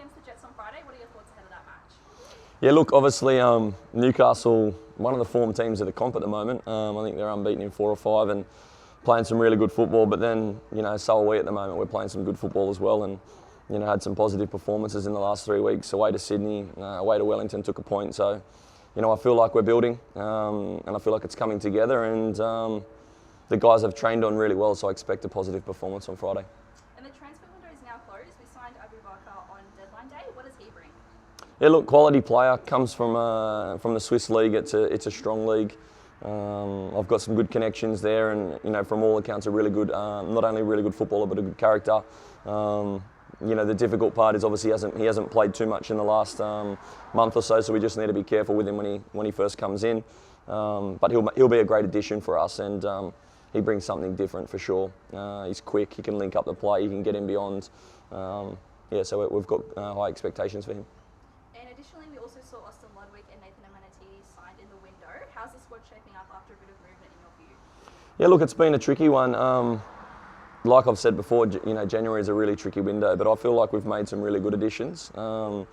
against the Jets on Friday. What are your thoughts ahead of that match? Yeah, look, obviously Newcastle, one of the form teams of the comp at the moment. I think they're unbeaten in 4 or 5 and playing some really good football. But then, so are we at the moment. We're playing some good football as well, and had some positive performances in the last 3 weeks. Away to Sydney, away to Wellington, took a point. So, I feel like we're building, and I feel like it's coming together. And the guys have trained on really well, so I expect a positive performance on Friday. And the transfer window is now closed. We signed Abu Bakar on deadline day. What does he bring? Yeah, look, quality player, comes from the Swiss league. It's a strong league. I've got some good connections there, and from all accounts, a really good, not only a really good footballer, but a good character. The difficult part is obviously he hasn't played too much in the last month or so we just need to be careful with him when he first comes in. But he'll be a great addition for us, and he brings something different for sure. He's quick, he can link up the play, he can get in beyond. So we've got high expectations for him. And additionally, we also saw Austin Ludwig and Nathan Amenity signed in the window. How's the squad shaping up after a bit of movement in your view? Yeah, look, it's been a tricky one. Like I've said before, January is a really tricky window, but I feel like we've made some really good additions. Some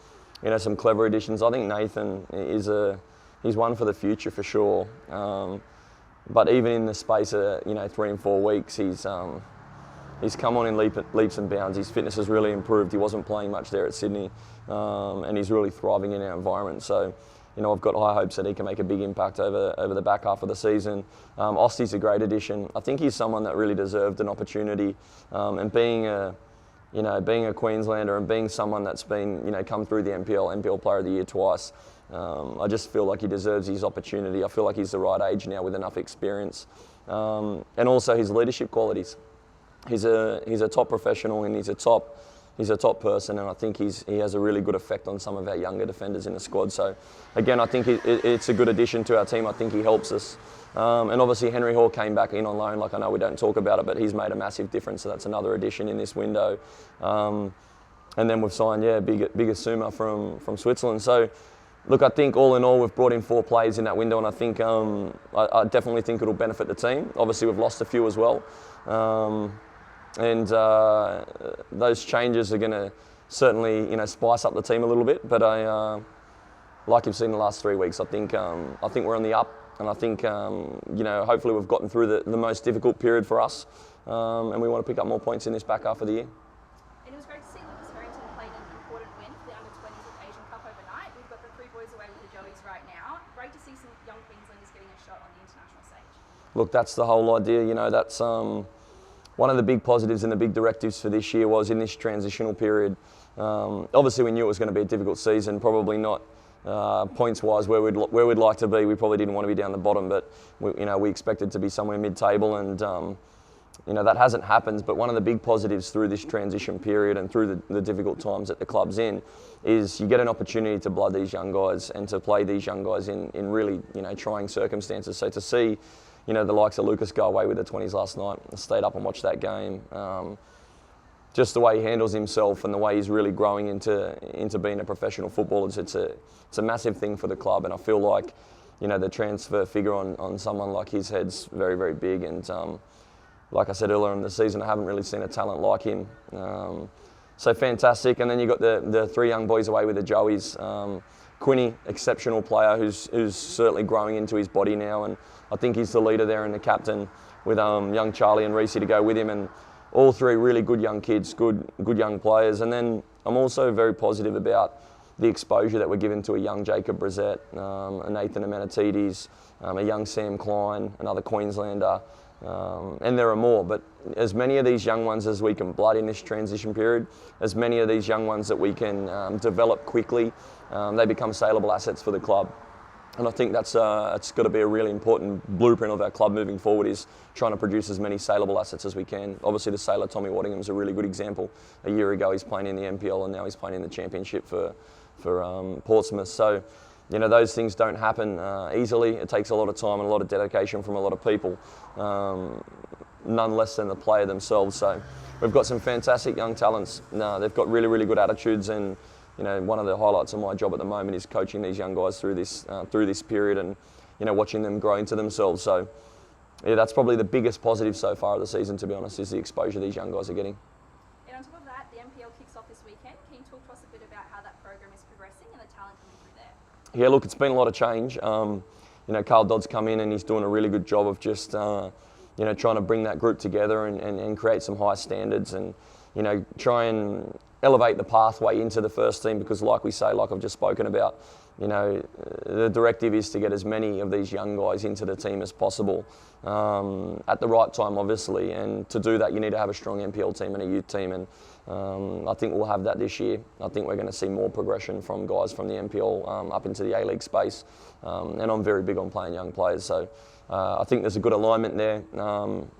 clever additions. I think Nathan he's one for the future for sure. But even in the space of 3 and 4 weeks, he's come on in leaps and bounds. His fitness has really improved. He wasn't playing much there at Sydney, and he's really thriving in our environment. So, I've got high hopes that he can make a big impact over the back half of the season. Osty's a great addition. I think he's someone that really deserved an opportunity, and being a Queenslander and being someone that's been come through the NPL Player of the Year twice. I just feel like he deserves his opportunity. I feel like he's the right age now with enough experience, and also his leadership qualities. He's a top professional, and he's a top person, and I think he has a really good effect on some of our younger defenders in the squad. So again, I think it's a good addition to our team. I think he helps us, and obviously Henry Hall came back in on loan. Like, I know we don't talk about it, but he's made a massive difference. So that's another addition in this window. And then we've signed bigger Suma from Switzerland. So. Look, I think all in all, we've brought in 4 players in that window, and I think I definitely think it'll benefit the team. Obviously, we've lost a few as well, and those changes are going to certainly spice up the team a little bit. But like you've seen the last 3 weeks, I think we're on the up, and I think hopefully we've gotten through the most difficult period for us, and we want to pick up more points in this back half of the year. And it was great to see Lucas Harrington played an important win for the under-20s at Asian Cup overnight. We've got the 3 boys away with the Joeys right now. Great to see some young Queenslanders getting a shot on the international stage. Look, that's the whole idea. That's one of the big positives and the big directives for this year was in this transitional period. Obviously, we knew it was going to be a difficult season, probably not points-wise where we'd like to be. We probably didn't want to be down the bottom, but we expected to be somewhere mid-table, and that hasn't happened. But one of the big positives through this transition period and through the difficult times that the club's in is you get an opportunity to blood these young guys and to play these young guys in really trying circumstances. So to see the likes of Lucas go away with the 20s last night, I stayed up and watched that game. Just the way he handles himself and the way he's really growing into being a professional footballer, it's a massive thing for the club. And I feel like the transfer figure on someone like his head's very, very big. And like I said earlier in the season, I haven't really seen a talent like him. So fantastic. And then you got the 3 young boys away with the Joeys. Quinny, exceptional player who's certainly growing into his body now, and I think he's the leader there and the captain, with young Charlie and Reese to go with him, and all 3 really good young kids, good young players. And then I'm also very positive about the exposure that we're given to a young Jacob Brissett, a Nathan Amenetides, a young Sam Klein, another Queenslander, and there are more. But as many of these young ones as we can blood in this transition period, as many of these young ones that we can develop quickly, they become saleable assets for the club. And I think it's got to be a really important blueprint of our club moving forward, is trying to produce as many saleable assets as we can. Obviously, the sailor Tommy Waddingham's a really good example. A year ago, he's playing in the NPL, and now he's playing in the Championship for Portsmouth. So, those things don't happen easily. It takes a lot of time and a lot of dedication from a lot of people, none less than the player themselves. So, we've got some fantastic young talents. They've got really, really good attitudes, and one of the highlights of my job at the moment is coaching these young guys through this period, and watching them grow into themselves. So, yeah, that's probably the biggest positive so far of the season, to be honest, is the exposure these young guys are getting. And on top of that, the NPL kicks off this weekend. Can you talk to us a bit about how that program is progressing and the talent coming through there? Yeah, look, it's been a lot of change. Carl Dodd's come in and he's doing a really good job of just, trying to bring that group together and create some high standards and, try and elevate the pathway into the first team because like we say, like I've just spoken about, the directive is to get as many of these young guys into the team as possible at the right time, obviously. And to do that, you need to have a strong NPL team and a youth team. And I think we'll have that this year. I think we're going to see more progression from guys from the NPL up into the A-League space. And I'm very big on playing young players. So I think there's a good alignment there.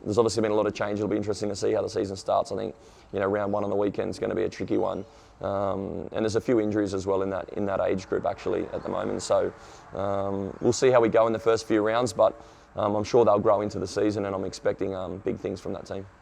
There's obviously been a lot of change. It'll be interesting to see how the season starts. I think, round one on the weekend is going to be a tricky one. And there's a few injuries as well in that age group actually at the moment. So we'll see how we go in the first few rounds, but I'm sure they'll grow into the season and I'm expecting big things from that team.